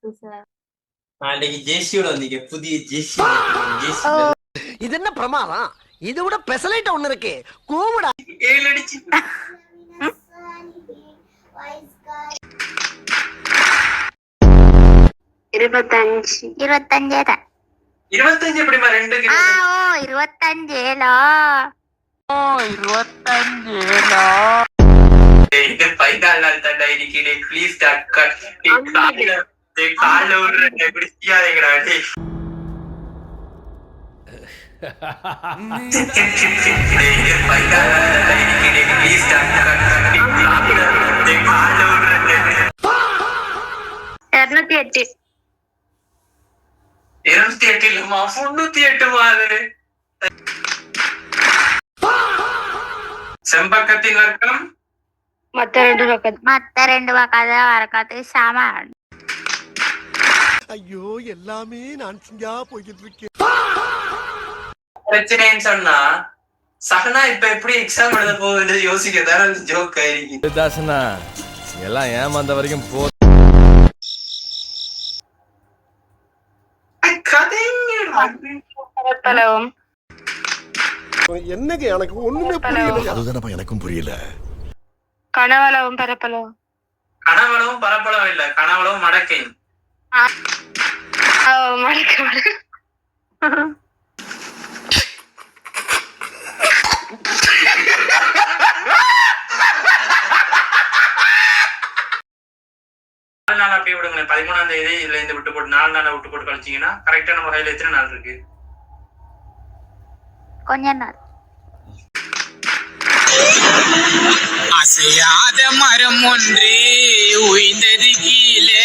நாளைக்கு ஜேசியோட வந்தீங்க, புதிய ஜேசி. இது என்ன பிரமாதம்? இது விட பெசலைட் ஒண்ணு இருக்கு. கூவுடா. 7 அடிச்சு 25 25 எப்படிமா 2 ஓ 25 இது பைனால் நாள் தண்டா இருக்கீங்க. ப்ளீஸ் டாக்கா கால விடுற குடிச்சியாதீங்கடா. ப்ளீஸ் டாக்கா 208 208 இல்லம்மா, 308மா. அது செம்பக்கத்தின் வர்க்கம் மத்த ரெண்டு பக்கத்துல வரக்காத்து சாமான். ஐயோ, எல்லாமே நான் சிங்கா போய்கிட்டு இருக்கேன். பிரச்சனைன்னு சொன்னா சகனா இப்ப எப்படி எக்ஸாம் எழுத போகுது யோசிக்கதான் ஜோக் ஆயிருக்கு. தாசனா எல்லாம் ஏமாந்த வரைக்கும் போ. பரப்பளவும் என்னங்க எனக்கு ஒண்ணுமே புரியல. அதுதானப்பா எனக்கும் புரியல. கனவளவும் பரப்பளவும். கனவளவும் பரப்பளவும் இல்ல, கனவளவும் மடக்கையும். நாள் அப்படியே விடுங்க. 13ஆம் தேதி இதுல இருந்து விட்டு போட்டு 4 நாளா விட்டு போட்டு கழிச்சீங்கன்னா கரெக்டா நம்ம கையில எத்தனை நாள் இருக்கு? கொஞ்ச நாள். அசையாத மரம் ஒன்று உய்ந்தது கீழே.